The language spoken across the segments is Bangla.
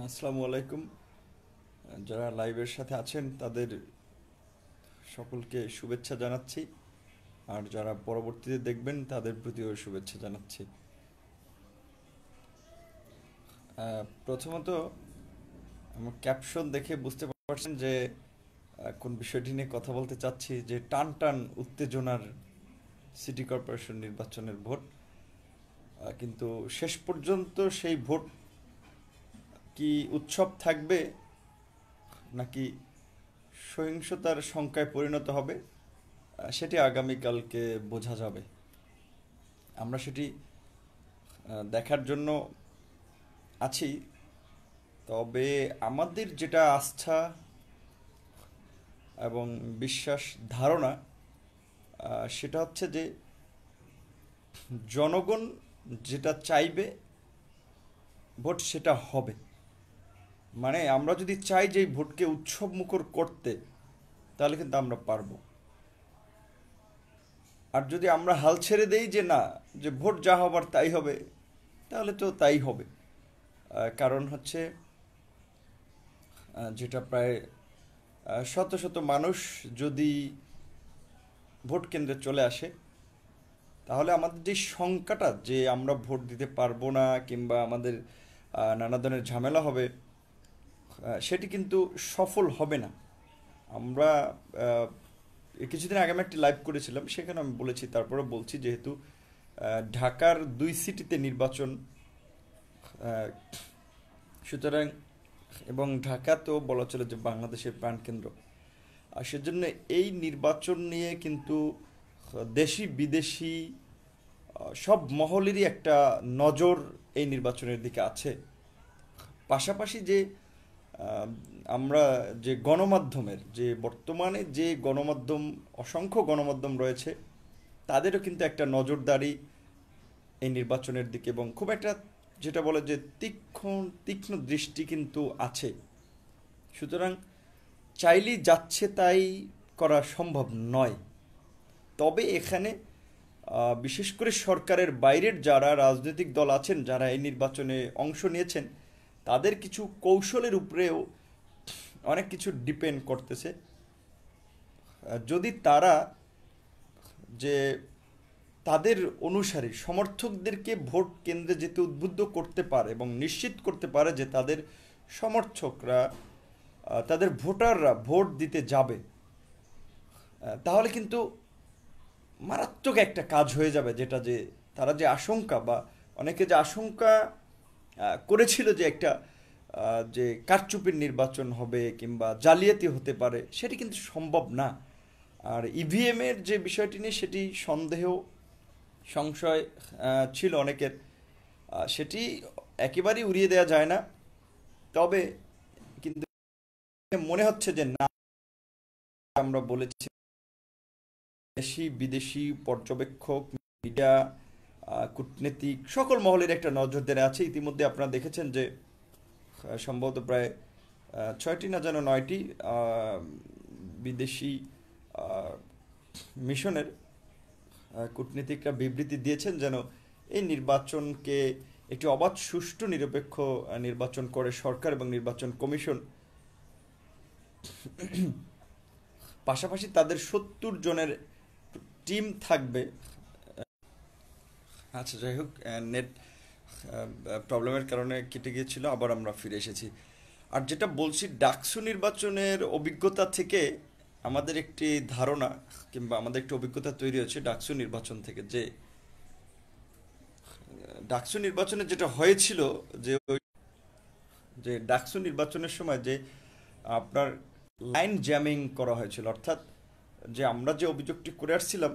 আসসালামু আলাইকুম। যারা লাইভের সাথে আছেন তাদের সকলকে শুভেচ্ছা জানাচ্ছি, আর যারা পরবর্তীতে দেখবেন তাদের প্রতিও শুভেচ্ছা জানাচ্ছি। প্রথমত আমার ক্যাপশন দেখে বুঝতে পারছেন যে কোন বিষয়টি নিয়ে কথা বলতে চাচ্ছি, যে টান টান উত্তেজনার সিটি কর্পোরেশন নির্বাচনের ভোট। কিন্তু শেষ পর্যন্ত সেই ভোট কি উৎসব থাকবে নাকি সহিংসতার সংখ্যায় পরিণত হবে, সেটি আগামীকালকে বোঝা যাবে। আমরা সেটি দেখার জন্য আছি। তবে আমাদের যেটা আস্থা এবং বিশ্বাস, ধারণা, সেটা হচ্ছে যে জনগণ যেটা চাইবে ভোট সেটা হবে। মানে আমরা যদি চাই যে এই ভোটকে উৎসব মুখর করতে, তাহলে কিন্তু আমরা পারবো। আর যদি আমরা হাল ছেড়ে দেই যে না, যে ভোট যা হবার তাই হবে, তাহলে তো তাই হবে। কারণ হচ্ছে যেটা প্রায় শত শত মানুষ যদি ভোট কেন্দ্রে চলে আসে, তাহলে আমাদের যে শঙ্কাটা যে আমরা ভোট দিতে পারবো না কিংবা আমাদের নানা ধরনের ঝামেলা হবে, সেটি কিন্তু সফল হবে না। আমরা আহ, কিছুদিন আগে আমি একটি লাইভ করেছিলাম, সেখানে আমি বলেছি, তারপরে বলছি, যেহেতু ঢাকার 2 সিটিতে নির্বাচন, আহ, সুতরাং, এবং ঢাকা তো বলা চলে যে বাংলাদেশের প্রাণকেন্দ্র। আর সেজন্য এই নির্বাচন নিয়ে কিন্তু দেশি বিদেশি সব মহলেরই একটা নজর এই নির্বাচনের দিকে আছে। পাশাপাশি যে আহ, আমরা যে গণমাধ্যমের, যে বর্তমানে যে গণমাধ্যম, অসংখ্য গণমাধ্যম রয়েছে, তাদেরও কিন্তু একটা নজরদারি এই নির্বাচনের দিকে, এবং খুব একটা যেটা বলে যে তীক্ষ্ণ দৃষ্টি কিন্তু আছে। সুতরাং চাইলেই যাচ্ছে তাই করা সম্ভব নয়। তবে এখানে বিশেষ করে সরকারের বাইরের যারা রাজনৈতিক দল আছেন, যারা এই নির্বাচনে অংশ নিয়েছেন, তাদের কিছু কৌশলের উপরেও অনেক কিছু ডিপেন্ড করতেছে। যদি তারা যে তাদের অনুসারী সমর্থকদেরকে ভোট কেন্দ্রে যেতে উদ্বুদ্ধ করতে পারে এবং নিশ্চিত করতে পারে যে তাদের সমর্থকরা, তাদের ভোটাররা ভোট দিতে যাবে, তাহলে কিন্তু মারাত্মক একটা কাজ হয়ে যাবে। যেটা যে তারা যে আশঙ্কা, বা অনেকে যে আশঙ্কা করেছিল যে একটা যে কারচুপির নির্বাচন হবে কিংবা জালিয়াতি হতে পারে, সেটি কিন্তু সম্ভব না। আর ইভিএম এর যে বিষয়টি নিয়ে সেটি সন্দেহ, সংশয় ছিল অনেকের, সেটি একেবারেই উড়িয়ে দেওয়া যায় না। তবে কিন্তু মনে হচ্ছে যে না, আমরা বলেছি, দেশি বিদেশি পর্যবেক্ষক, মিডিয়া, কূটনীতিক, সকল মহলের একটা নজরদারি আছে। ইতিমধ্যে আপনারা দেখেছেন যে সম্ভবত প্রায় 6টি না যেন 9টি বিদেশি আহ, মিশনের কূটনীতিকরা বিবৃতি দিয়েছেন যেন এই নির্বাচনকে একটি অবাধ, সুষ্ঠু, নিরপেক্ষ নির্বাচন করে সরকার এবং নির্বাচন কমিশন। পাশাপাশি তাদের 70 জনের টিম থাকবে। আচ্ছা, যাই হোক, নেট প্রবলেমের কারণে কেটে গিয়েছিল, আবার আমরা ফিরে এসেছি। আর যেটা বলছি, ডাকসু নির্বাচনের অভিজ্ঞতা থেকে আমাদের একটি ধারণা কিংবা আমাদের একটি অভিজ্ঞতা তৈরি হয়েছে ডাকসু নির্বাচন থেকে, যে ডাকসু নির্বাচনে যেটা হয়েছিল, যে যে ডাকসু নির্বাচনের সময় যে আপনার লাইন জ্যামিং করা হয়েছিল, অর্থাৎ যে আমরা যে অভিযোগটি করে আসছিলাম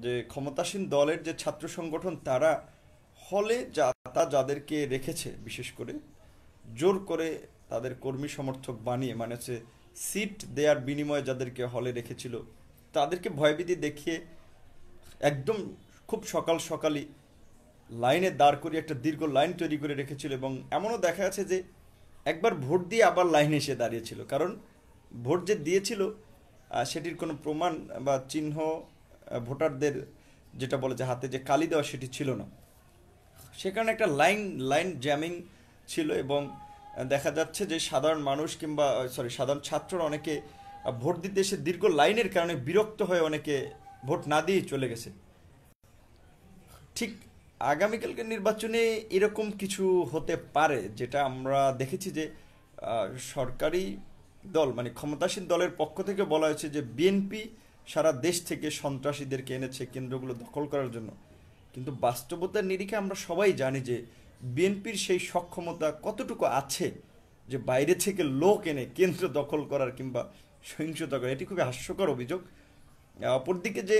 যে ক্ষমতাসীন দলের যে ছাত্র সংগঠন, তারা হলে যাদেরকে রেখেছে, বিশেষ করে জোর করে তাদের কর্মী সমর্থক বানিয়ে, মানে হচ্ছে সিট দেওয়ার বিনিময়ে যাদেরকে হলে রেখেছিল, তাদেরকে ভয়ভীতি দেখিয়ে একদম খুব সকাল সকালই লাইনে দাঁড় করিয়ে একটা দীর্ঘ লাইন তৈরি করে রেখেছিল। এবং এমনও দেখা যাচ্ছে যে একবার ভোট দিয়ে আবার লাইনে এসে দাঁড়িয়েছিল, কারণ ভোট যে দিয়েছিল সেটির কোনো প্রমাণ বা চিহ্ন ভোটারদের, যেটা বলে যে হাতে যে কালি দেওয়া, সেটি ছিল না। সে কারণে একটা লাইন লাইন জ্যামিং ছিল। এবং দেখা যাচ্ছে যে সাধারণ মানুষ কিংবা সাধারণ ছাত্ররা অনেকে ভোট দিতে এসে দীর্ঘ লাইনের কারণে বিরক্ত হয়ে অনেকে ভোট না দিয়ে চলে গেছে। ঠিক আগামীকালকের নির্বাচনে এরকম কিছু হতে পারে, যেটা আমরা দেখেছি যে সরকারি দল মানে ক্ষমতাসীন দলের পক্ষ থেকে বলা হয়েছে যে বিএনপি সারা দেশ থেকে সন্ত্রাসীদেরকে এনেছে কেন্দ্রগুলো দখল করার জন্য। কিন্তু বাস্তবতার নিরিখে আমরা সবাই জানি যে বিএনপির সেই সক্ষমতা কতটুকু আছে যে বাইরে থেকে লোক এনে কেন্দ্র দখল করার কিংবা সহিংসতা করার। এটি খুবই হাস্যকর অভিযোগ। অপরদিকে যে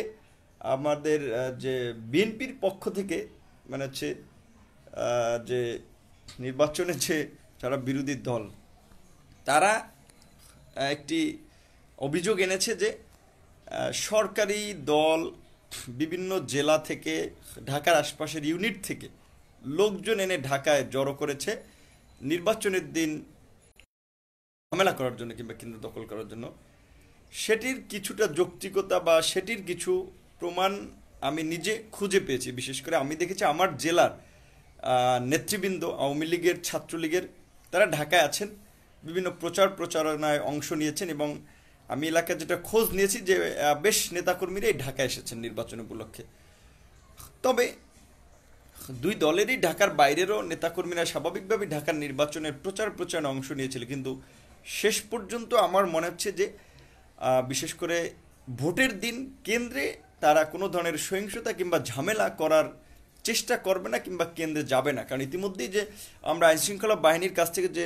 আমাদের যে বিএনপির পক্ষ থেকে মানে হচ্ছে যে নির্বাচনে যে যারা বিরোধী দল তারা একটি অভিযোগ এনেছে যে সরকারি দল বিভিন্ন জেলা থেকে ঢাকার আশপাশের ইউনিট থেকে লোকজন এনে ঢাকায় জড়ো করেছে নির্বাচনের দিন ঝামেলা করার জন্য কিংবা কেন্দ্র দখল করার জন্য। সেটির কিছুটা যৌক্তিকতা বা সেটির কিছু প্রমাণ আমি নিজে খুঁজে পেয়েছি। বিশেষ করে আমি দেখেছি আমার জেলার নেতৃবৃন্দ আওয়ামী লীগের, ছাত্রলীগের তারা ঢাকায় আছেন, বিভিন্ন প্রচারণায় অংশ নিয়েছেন এবং আমি এলাকায় যেটা খোঁজ নিয়েছি যে বেশ নেতাকর্মীরাই ঢাকায় এসেছেন নির্বাচন উপলক্ষে। তবে দুই দলেরই ঢাকার বাইরেরও নেতাকর্মীরা স্বাভাবিকভাবেই ঢাকার নির্বাচনের প্রচারণা অংশ নিয়েছিল। কিন্তু শেষ পর্যন্ত আমার মনে হচ্ছে যে বিশেষ করে ভোটের দিন কেন্দ্রে তারা কোনো ধরনের সহিংসতা কিংবা ঝামেলা করার চেষ্টা করবে না কিংবা কেন্দ্রে যাবে না। কারণ ইতিমধ্যেই যে আমরা আইনশৃঙ্খলা বাহিনীর কাছ থেকে যে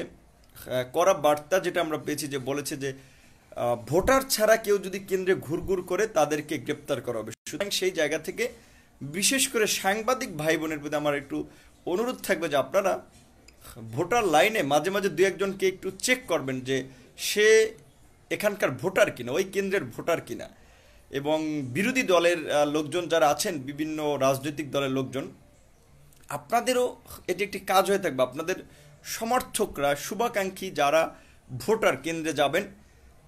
করা বার্তা যেটা আমরা পেয়েছি যে বলেছে যে ভোটার ছাড়া কেউ যদি কেন্দ্রে ঘুরঘুর করে তাদেরকে গ্রেপ্তার করা হবে। সুতরাং সেই জায়গা থেকে বিশেষ করে সাংবাদিক ভাই বোনের প্রতি আমার একটু অনুরোধ থাকবে যে আপনারা ভোটার লাইনে মাঝে মাঝে দু একজনকে একটু চেক করবেন যে সে এখানকার ভোটার কিনা, ওই কেন্দ্রের ভোটার কিনা। এবং বিরোধী দলের লোকজন যারা আছেন, বিভিন্ন রাজনৈতিক দলের লোকজন, আপনাদেরও এটি একটি কাজ হয়ে থাকবে। আপনাদের সমর্থকরা, শুভাকাঙ্ক্ষী যারা ভোটার কেন্দ্রে যাবেন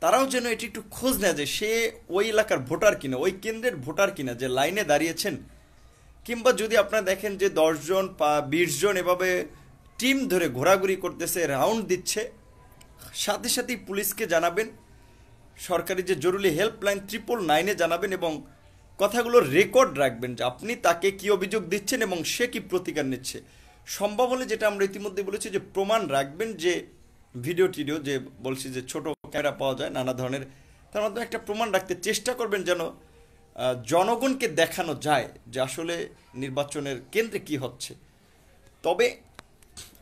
তারাও যেন এটি একটু খোঁজ নেয় যে সে ওই এলাকার ভোটার কিনা, ওই কেন্দ্রের ভোটার কিনা যে লাইনে দাঁড়িয়েছেন। কিংবা যদি আপনারা দেখেন যে 10 জন 20 জন এভাবে টিম ধরে ঘোরাঘুরি করতেছে, রাউন্ড দিচ্ছে, সাথে সাথেই পুলিশকে জানাবেন, সরকারি যে জরুরি হেল্পলাইন 999-এ জানাবেন এবং কথাগুলো রেকর্ড রাখবেন যে আপনি তাকে কি অভিযোগ দিচ্ছেন এবং সে কি প্রতিকার নিচ্ছে। সম্ভব হলে যেটা আমরা ইতিমধ্যে বলেছি যে প্রমাণ রাখবেন, যে ভিডিও টিডিও যে বলছি যে ছোট ক্যামেরা পাওয়া যায় নানা ধরনের, তার মাধ্যমে একটা প্রমাণ রাখতে চেষ্টা করবেন যেন জনগণকে দেখানো যায় যে আসলে নির্বাচনের কেন্দ্রে কি হচ্ছে। তবে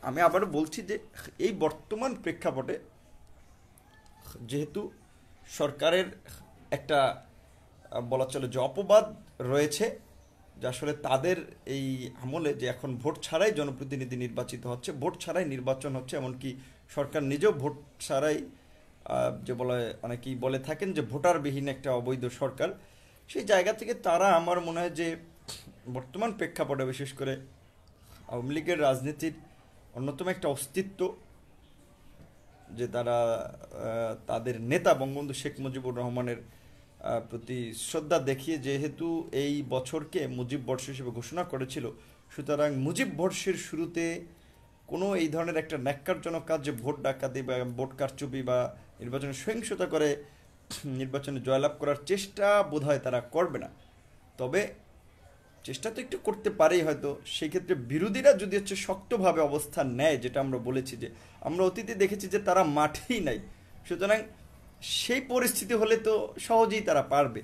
আমি আবারও বলছি যে এই বর্তমান প্রেক্ষাপটে যেহেতু সরকারের একটা বলা চলে যে অপবাদ রয়েছে যে আসলে তাদের এই আমলে যে এখন ভোট ছাড়াই জনপ্রতিনিধি নির্বাচিত হচ্ছে, ভোট ছাড়াই নির্বাচন হচ্ছে, এমনকি সরকার নিজেও ভোট ছাড়াই যে বলে অনেকেই বলে থাকেন যে ভোটারবিহীন একটা অবৈধ সরকার। সেই জায়গা থেকে তারা আমার মনে হয় যে বর্তমান প্রেক্ষাপটে বিশেষ করে আওয়ামী লীগের রাজনীতির অন্যতম একটা অস্তিত্ব যে তারা তাদের নেতা বঙ্গবন্ধু শেখ মুজিবুর রহমানের প্রতি শ্রদ্ধা দেখিয়ে যেহেতু এই বছরকে মুজিব বর্ষ হিসেবে ঘোষণা করেছিল, সুতরাং মুজিব বর্ষের শুরুতে কোনো এই ধরনের একটা ন্যাক্কারজনক কাজ যে ভোট ডাকাতি বা ভোট কারচুপি বা নির্বাচনে সহিংসতা করে নির্বাচনে জয়লাভ করার চেষ্টা বোধহয় তারা করবে না। তবে চেষ্টা তো একটু করতে পারেই হয়তো। সেই ক্ষেত্রে বিরোধীরা যদি হচ্ছে শক্তভাবে অবস্থান নেয়, যেটা আমরা বলেছি যে আমরা অতীতে দেখেছি যে তারা মাঠেই নাই, সুতরাং সেই পরিস্থিতি হলে তো সহজেই তারা পারবে।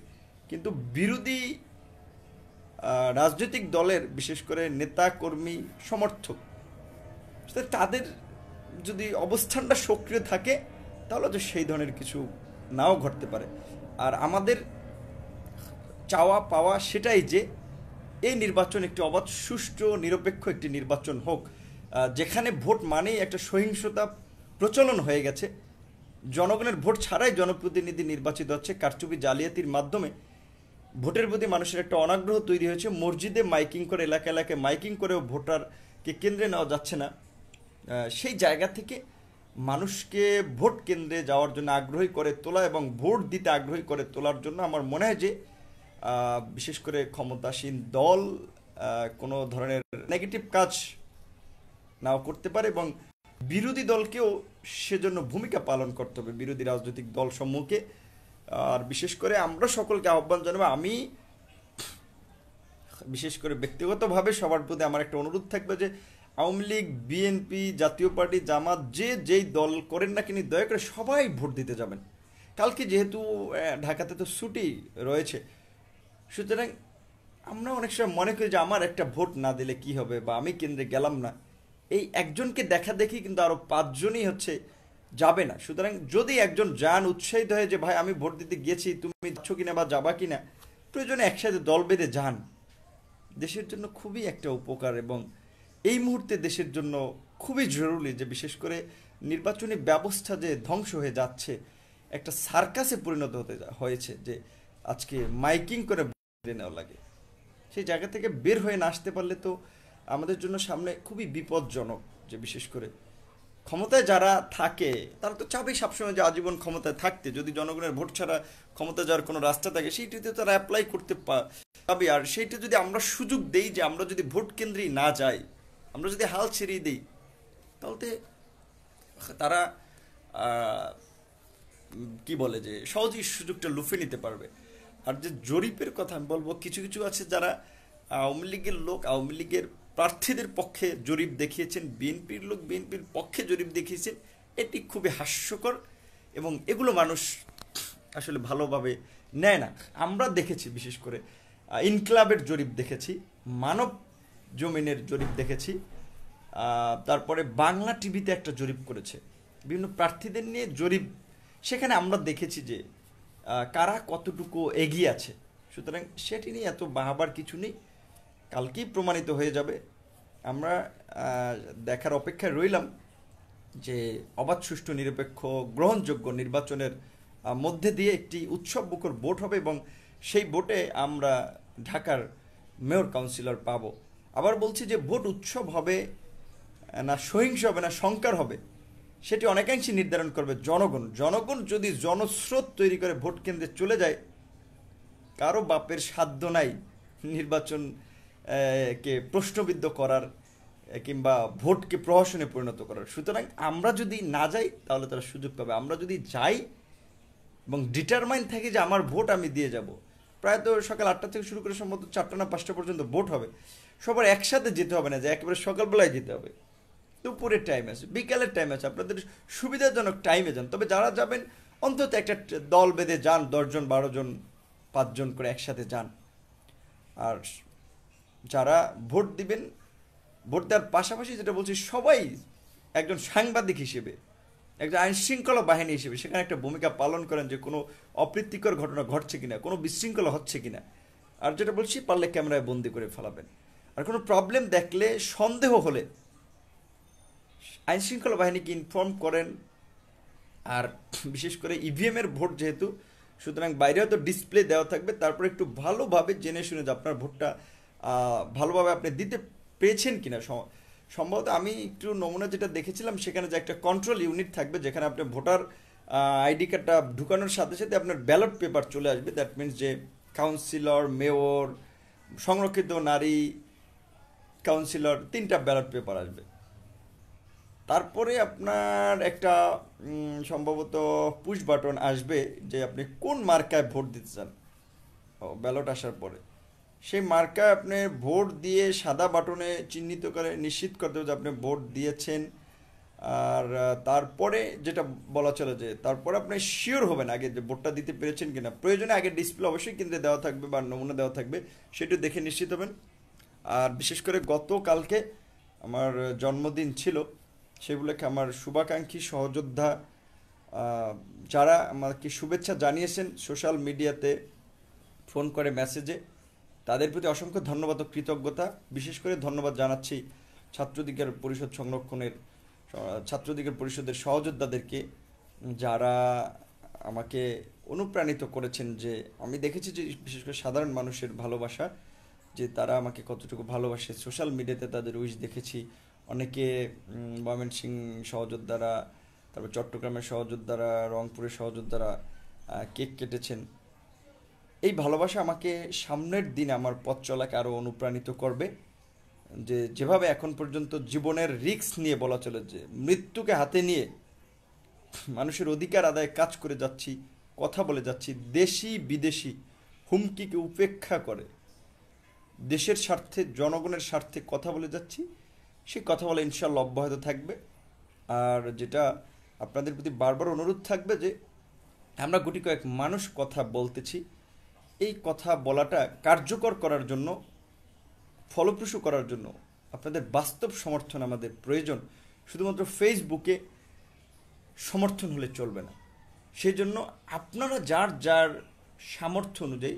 কিন্তু বিরোধী রাজনৈতিক দলের বিশেষ করে নেতা কর্মী সমর্থক তাদের যদি অবস্থানটা সক্রিয় থাকে তাহলে তো সেই ধরনের কিছু নাও ঘটতে পারে। আর আমাদের চাওয়া পাওয়া সেটাই যে এই নির্বাচন একটি অবাধ, সুষ্ঠু, নিরপেক্ষ একটি নির্বাচন হোক, যেখানে ভোট মানেই একটা সহিংসতা প্রচলন হয়ে গেছে। জনগণের ভোট ছাড়াই জনপ্রতিনিধি নির্বাচিত হচ্ছে, কারচুপি জালিয়াতির মাধ্যমে ভোটের প্রতি মানুষের একটা অনাগ্রহ তৈরি হয়েছে। মসজিদে মাইকিং করে, এলাকায় মাইকিং করেও ভোটারকে কেন্দ্রে নেওয়া যাচ্ছে না। সেই জায়গা থেকে মানুষকে ভোট কেন্দ্রে যাওয়ার জন্য আগ্রহী করে তোলা এবং ভোট দিতে আগ্রহী করে তোলার জন্য আমার মনে হয় যে বিশেষ করে ক্ষমতাসীন দল কোনো ধরনের নেগেটিভ কাজ নাও করতে পারে এবং বিরোধী দলকেও সেজন্য ভূমিকা পালন করতে হবে, বিরোধী রাজনৈতিক দল সমূহকে। আর বিশেষ করে আমরা সকলকে আহ্বান জানাবো, আমি বিশেষ করে ব্যক্তিগতভাবে সবার প্রতি আমার একটা অনুরোধ থাকবে যে আওয়ামী লীগ, বিএনপি, জাতীয় পার্টি, জামাত, যে যেই দল করেন না কিনি দয়া করে সবাই ভোট দিতে যাবেন। কালকে যেহেতু ঢাকাতে তো ছুটি রয়েছে, সুতরাং আমরা অনেক সময় মনে করি যে আমার একটা ভোট না দিলে কি হবে, বা আমি কেন্দ্রে গেলাম না, এই একজনকে দেখা দেখি কিন্তু আরো পাঁচজনই হচ্ছে যাবে না। সুতরাং যদি একজন যান উৎসাহিত হয়ে যে ভাই আমি ভোট দিতে গেছি, তুমি যাচ্ছ কিনা বা যাবা কিনা, প্রয়োজনে একসাথে দল বেঁধে যান, দেশের জন্য খুবই একটা উপকার। এবং এই মুহূর্তে দেশের জন্য খুবই জরুরি যে বিশেষ করে নির্বাচনী ব্যবস্থা যে ধ্বংস হয়ে যাচ্ছে, একটা সার্কাসে পরিণত হয়েছে, যে আজকে মাইকিং করে নেওয়া লাগে, সেই জায়গা থেকে বের হয়ে না আসতে পারলে তো আমাদের জন্য সামনে খুবই বিপজ্জনক। যে বিশেষ করে ক্ষমতায় যারা থাকে তারা তো চাবেই সবসময় যে আজীবন ক্ষমতায় থাকতে, যদি জনগণের ভোট ছাড়া ক্ষমতা যাওয়ার কোনো রাস্তা থাকে সেইটিতে তারা অ্যাপ্লাই করতে পাবে। আর সেইটা যদি আমরা সুযোগ দেই যে আমরা যদি ভোট কেন্দ্রেই না যাই, আমরা যদি হাল ছেড়েই দিই, তাহলে তারা আহ, কি বলে যে সহজেই সুযোগটা লুফে নিতে পারবে। আর যে জরিপের কথা আমি বলবো, কিছু কিছু আছে যারা আওয়ামী লীগের লোক আওয়ামী লীগের প্রার্থীদের পক্ষে জরিপ দেখিয়েছেন, বিএনপির লোক বিএনপির পক্ষে জরিপ দেখিয়েছেন, এটি খুবই হাস্যকর এবং এগুলো মানুষ আসলে ভালোভাবে নেয় না। আমরা দেখেছি বিশেষ করে ইনকলাবের জরিপ দেখেছি, মানব জমিনের জরিপ দেখেছি, তারপরে বাংলা টিভিতে একটা জরিপ করেছে বিভিন্ন প্রার্থীদের নিয়ে জরিপ, সেখানে আমরা দেখেছি যে কারা কতটুকু এগিয়ে আছে। সুতরাং সেটি নিয়ে এত বাহাবার কিছু নেই, কালকেই প্রমাণিত হয়ে যাবে। আমরা দেখার অপেক্ষায় রইলাম যে অবাধ, সুষ্ঠু, নিরপেক্ষ, গ্রহণযোগ্য নির্বাচনের মধ্যে দিয়ে একটি উৎসব মুখর ভোট হবে এবং সেই ভোটে আমরা ঢাকার মেয়র কাউন্সিলর পাবো। আবার বলছি যে ভোট উৎসব হবে না সহিংস হবে না সংকার হবে, সেটি অনেকাংশে নির্ধারণ করবে জনগণ। জনগণ যদি জনস্রোত তৈরি করে ভোট কেন্দ্রে চলে যায়, কারো বাপের সাধ্য নাই নির্বাচন কে প্রশ্নবিদ্ধ করার কিংবা ভোটকে প্রহসনে পরিণত করার। সুতরাং আমরা যদি না যাই তাহলে তারা সুযোগ পাবে, আমরা যদি যাই এবং ডিটারমাইন থাকি যে আমার ভোট আমি দিয়ে যাব। প্রায়ত সকাল 8টা থেকে শুরু করে সম্ভবত 4টা না 5টা পর্যন্ত ভোট হবে। সবার একসাথে যেতে হবে না যে একেবারে সকালবেলায় যেতে হবে, দুপুরের টাইম আছে, বিকালের টাইম আছে, আপনাদের সুবিধাজনক টাইমে যান। তবে যারা যাবেন অন্তত একটা দল বেঁধে যান, 10 জন 12 জন 5 জন করে একসাথে যান। আর যারা ভোট দিবেন, ভোট দেওয়ার পাশাপাশি যেটা বলছি, সবাই একজন সাংবাদিক হিসেবে, একজন আইন শৃঙ্খলা বাহিনী হিসেবে সেখানে একটা ভূমিকা পালন করেন যে কোনো অপ্রীতিকর ঘটনা ঘটছে কিনা, কোনো বিশৃঙ্খলা হচ্ছে কিনা। আর যেটা বলছি, পারলে ক্যামেরায় বন্দি করে ফেলাবেন। আর কোনো প্রবলেম দেখলে, সন্দেহ হলে আইন শৃঙ্খলা বাহিনীকে ইনফর্ম করেন। আর বিশেষ করে ইভিএম এর ভোট যেহেতু, সুতরাং বাইরেও তো ডিসপ্লে দেওয়া থাকবে, তারপর একটু ভালোভাবে জেনে শুনে যে আপনার ভোটটা ভালোভাবে আপনি দিতে পেরেছেন কিনা। সম্ভবত আমি একটু নমুনা যেটা দেখেছিলাম, সেখানে যে একটা কন্ট্রোল ইউনিট থাকবে যেখানে আপনি ভোটার আইডি কার্ডটা ঢুকানোর সাথে সাথে আপনার ব্যালট পেপার চলে আসবে। দ্যাট মিনস যে কাউন্সিলর, মেয়র, সংরক্ষিত নারী কাউন্সিলর, 3টা ব্যালট পেপার আসবে। তারপরে আপনার একটা সম্ভবত পুশ বাটন আসবে যে আপনি কোন মার্কায় ভোট দিতে চান। ব্যালট আসার পরে সেই মার্কায় আপনি ভোট দিয়ে সাদা বাটনে চিহ্নিত করে নিশ্চিত করতে হবে যে আপনি ভোট দিয়েছেন। আর তারপরে যেটা বলা চলে যে তারপরে আপনি শিওর হবেন আগে যে ভোটটা দিতে পেরেছেন কিনা। প্রয়োজনে আগে ডিসপ্লে অবশ্যই কেন্দ্রে দেওয়া থাকবে বা নমুনা দেওয়া থাকবে, সেটা দেখে নিশ্চিত হবেন। আর বিশেষ করে গতকালকে আমার জন্মদিন ছিল, সেগুলোকে আমার শুভাকাঙ্ক্ষী সহযোদ্ধা যারা আমাকে শুভেচ্ছা জানিয়েছেন সোশ্যাল মিডিয়াতে, ফোন করে, মেসেজে, তাদের প্রতি অসংখ্য ধন্যবাদ ও কৃতজ্ঞতা। বিশেষ করে ধন্যবাদ জানাচ্ছি ছাত্রাধিকার পরিষদ সংরক্ষণের ছাত্রাধিকার পরিষদের সহযোদ্ধাদেরকে, যারা আমাকে অনুপ্রাণিত করেছেন। যে আমি দেখেছি যে বিশেষ করে সাধারণ মানুষের ভালোবাসা, যে তারা আমাকে কতটুকু ভালোবাসে, সোশ্যাল মিডিয়াতে তাদের উইশ দেখেছি। অনেকে ময়মনসিংহ সহযোদ্ধারা, তারপর চট্টগ্রামের সহযোদ্ধারা, রংপুরের সহযোদ্ধারা কেক কেটেছেন। এই ভালোবাসা আমাকে সামনের দিনে আমার পথ চলাকে আরও অনুপ্রাণিত করবে যে যেভাবে এখন পর্যন্ত জীবনের রিস্ক নিয়ে বলা চলে, যে মৃত্যুকে হাতে নিয়ে মানুষের অধিকার আদায়ে কাজ করে যাচ্ছি, কথা বলে যাচ্ছি, দেশি বিদেশি হুমকিকে উপেক্ষা করে দেশের স্বার্থে, জনগণের স্বার্থে কথা বলে যাচ্ছি, সেই কথা বলে ইনশাল্লাহ অব্যাহত থাকবে। আর যেটা আপনাদের প্রতি বারবার অনুরোধ থাকবে, যে আমরা গুটি কয়েক মানুষ কথা বলতেছি, এই কথা বলাটা কার্যকর করার জন্য, ফলপ্রসূ করার জন্য আপনাদের বাস্তব সমর্থন আমাদের প্রয়োজন। শুধুমাত্র ফেসবুকে সমর্থন হলে চলবে না। সেই জন্য আপনারা যার যার সামর্থ্য অনুযায়ী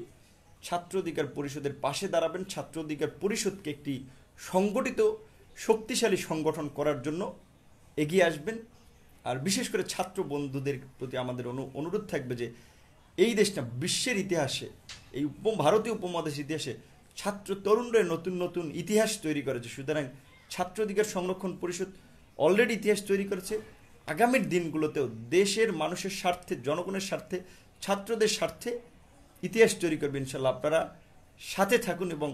ছাত্র অধিকার পরিষদের পাশে দাঁড়াবেন, ছাত্র অধিকার পরিষদকে একটি সংগঠিত শক্তিশালী সংগঠন করার জন্য এগিয়ে আসবেন। আর বিশেষ করে ছাত্র বন্ধুদের প্রতি আমাদের অনুরোধ থাকবে, যে এই দেশটা বিশ্বের ইতিহাসে, এই ভারতীয় উপমহাদেশ ইতিহাসে ছাত্র তরুণরা নতুন নতুন ইতিহাস তৈরি করেছে। সুতরাং ছাত্র অধিকার সংরক্ষণ পরিষদ অলরেডি ইতিহাস তৈরি করেছে। আগামীর দিনগুলোতেও দেশের মানুষের স্বার্থে, জনগণের স্বার্থে, ছাত্রদের স্বার্থে ইতিহাস তৈরি করবে ইনশাল্লাহ। আপনারা সাথে থাকুন এবং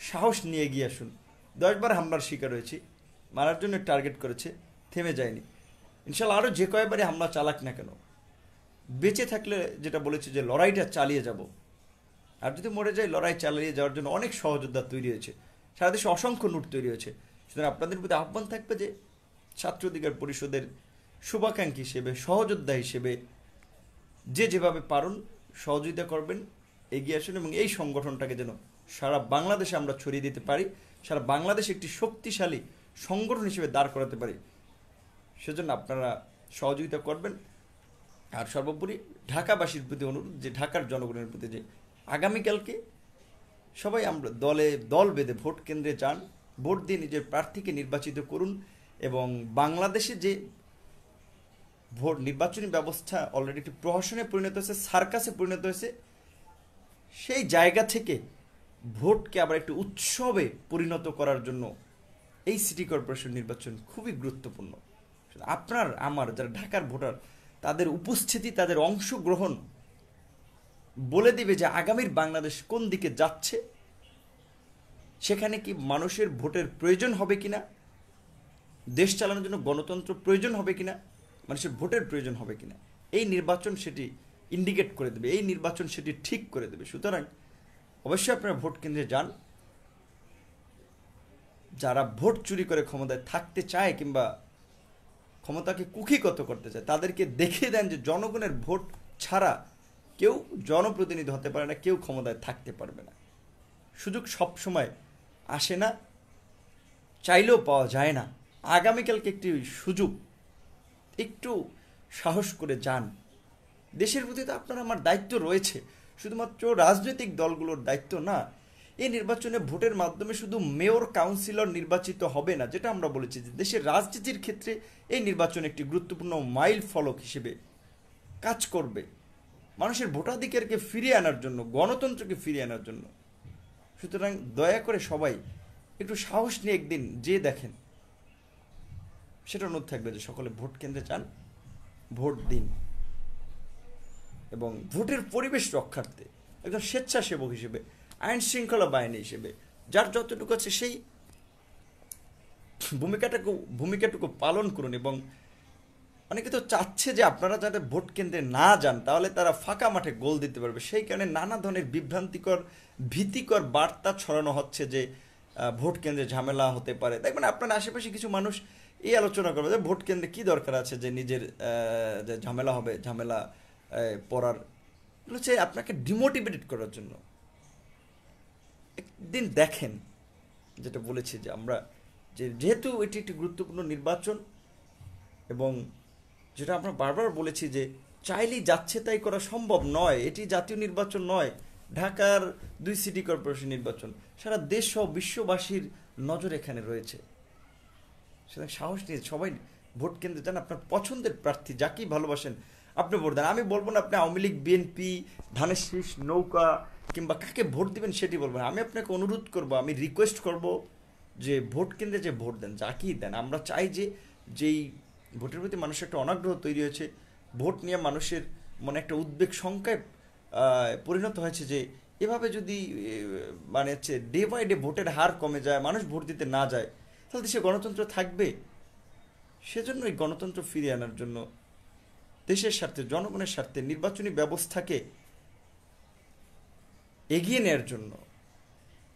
সাহস নিয়ে এগিয়ে আসুন। 10বার হামলার শিকার হয়েছি, মারার জন্য টার্গেট করেছে, থেমে যায়নি। ইনশাল্লাহ আরও যে কয়বারে হামলা চালাক না কেন, বেঁচে থাকলে যেটা বলেছি যে লড়াইটা চালিয়ে যাব, আর যদি মরে যায় লড়াই চালিয়ে যাওয়ার জন্য অনেক সহযোদ্ধা তৈরি হয়েছে, সারা দেশে অসংখ্য নোট তৈরি হয়েছে। সুতরাং আপনাদের প্রতি আহ্বান থাকবে যে ছাত্র অধিকার পরিষদের শুভাকাঙ্ক্ষী হিসেবে, সহযোদ্ধা হিসেবে যে যেভাবে পারুন সহযোগিতা করবেন, এগিয়ে আসুন এবং এই সংগঠনটাকে যেন সারা বাংলাদেশে আমরা ছড়িয়ে দিতে পারি, সারা বাংলাদেশে একটি শক্তিশালী সংগঠন হিসেবে দাঁড় করাতে পারি। সেজন্য আপনারা সহযোগিতা করবেন। আর সর্বোপরি ঢাকাবাসীর প্রতি অনুরোধ, যে ঢাকার জনগণের প্রতি, যে আগামীকালকে সবাই আমরা দল বেঁধে ভোট কেন্দ্রে যান, ভোট দিয়ে নিজের প্রার্থীকে নির্বাচিত করুন। এবং বাংলাদেশে যে ভোট নির্বাচনী ব্যবস্থা অলরেডি একটি প্রহসনে পরিণত হয়েছে, সার্কাসে পরিণত হয়েছে, সেই জায়গা থেকে ভোটকে আবার একটি উৎসবে পরিণত করার জন্য এই সিটি কর্পোরেশন নির্বাচন খুবই গুরুত্বপূর্ণ। আপনার আমার যারা ঢাকার ভোটার, তাদের উপস্থিতি, তাদের অংশগ্রহণ বলে দিবে যে আগামীর বাংলাদেশ কোন দিকে যাচ্ছে, সেখানে কি মানুষের ভোটের প্রয়োজন হবে কিনা, দেশ চালানোর জন্য গণতন্ত্র প্রয়োজন হবে কিনা, মানুষের ভোটের প্রয়োজন হবে কিনা, এই নির্বাচন সেটি ইন্ডিকেট করে দেবে, এই নির্বাচন সেটি ঠিক করে দেবে। সুতরাং অবশ্যই আপনারা ভোট কেন্দ্রে যান। যারা ভোট চুরি করে ক্ষমতায় থাকতে চায় কিংবা ক্ষমতাকে কুক্ষিগত করতে চায়, তাদেরকে দেখিয়ে দেন যে জনগণের ভোট ছাড়া কেউ জনপ্রতিনিধি হতে পারে না, কেউ ক্ষমতায় থাকতে পারবে না। সুযোগ সব সময় আসে না, চাইলেও পাওয়া যায় না। আগামীকালকে একটি সুযোগ, একটু সাহস করে যান। দেশের প্রতি তো আপনার আমার দায়িত্ব রয়েছে, শুধুমাত্র রাজনৈতিক দলগুলোর দায়িত্ব না। এই নির্বাচনে ভোটের মাধ্যমে শুধু মেয়র, কাউন্সিলর নির্বাচিত হবে না, যেটা আমরা বলেছি যে দেশের রাজনীতির ক্ষেত্রে এই নির্বাচন একটি গুরুত্বপূর্ণ মাইল ফলক হিসেবে কাজ করবে, মানুষের ভোটাধিকারকে ফিরিয়ে আনার জন্য, গণতন্ত্রকে ফিরিয়ে আনার জন্য। সুতরাং দয়া করে সবাই একটু সাহস নিয়ে একদিন যে দেখেন, সেটা অনুরোধ থাকবে যে সকলে ভোট কেন্দ্রে যান, ভোট দিন এবং ভোটের পরিবেশ রক্ষার্থে একজন স্বেচ্ছাসেবক হিসেবে, আইন শৃঙ্খলা বাহিনী হিসেবে যার যতটুকু আছে সেই ভূমিকাটুকু পালন করুন। এবং অনেকে তো চাচ্ছে যে আপনারা যাতে ভোট কেন্দ্রে না যান, তাহলে তারা ফাঁকা মাঠে গোল দিতে পারবে। সেই কারণে নানা ধরনের বিভ্রান্তিকর, ভীতিকর বার্তা ছড়ানো হচ্ছে যে ভোট কেন্দ্রে ঝামেলা হতে পারে। দেখবেন আপনার আশেপাশে কিছু মানুষ এই আলোচনা করবে যে ভোট কেন্দ্রে কী দরকার আছে যে নিজের যে ঝামেলা হবে, ঝামেলা পড়ার, হচ্ছে আপনাকে ডিমোটিভেটেড করার জন্য। একদিন দেখেন, যেটা বলেছি যে আমরা যেহেতু এটি একটি গুরুত্বপূর্ণ নির্বাচন, এবং যেটা আমরা বারবার বলেছি যে চাইলেই যাচ্ছে তাই করা সম্ভব নয়, এটি জাতীয় নির্বাচন নয়, ঢাকার 2 সিটি কর্পোরেশন নির্বাচন, সারা দেশ সহ বিশ্ববাসীর নজর এখানে রয়েছে। সুতরাং সাহস নিয়ে সবাই ভোট কেন্দ্রে যান, আপনার পছন্দের প্রার্থী যাকেই ভালোবাসেন আপনি ভোট দেন। আমি বলবো না আপনি আওয়ামী লীগ, বিএনপি, ধানের শীষ, নৌকা কিংবা কাকে ভোট দিবেন সেটি বলবেন। আমি আপনাকে অনুরোধ করব, আমি রিকোয়েস্ট করব যে ভোট কেন্দ্রে যে ভোট দেন, যাকেই দেন। আমরা চাই যে যেই ভোটের প্রতি মানুষের একটা অনাগ্রহ তৈরি হয়েছে, ভোট নিয়ে মানুষের মনে একটা উদ্বেগ, শঙ্কায় পরিণত হয়েছে যে এভাবে যদি মানে হচ্ছে ডে বাই ডে ভোটের হার কমে যায়, মানুষ ভোট দিতে না যায়, তাহলে দেশে গণতন্ত্র থাকবে? সেজন্য এই গণতন্ত্র ফিরিয়ে আনার জন্য, দেশের স্বার্থে, জনগণের স্বার্থে, নির্বাচনী ব্যবস্থাকে এগিয়ে নেওয়ার জন্য,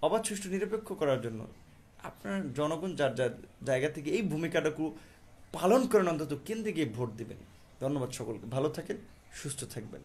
অবাধ সুষ্ঠু নিরপেক্ষ করার জন্য আপনার জনগণ যার যার জায়গা থেকে এই ভূমিকাটাকে পালন করেন, অন্তত কেন্দ্রে গিয়ে ভোট দিবেন। ধন্যবাদ সকলকে, ভালো থাকেন, সুস্থ থাকবেন।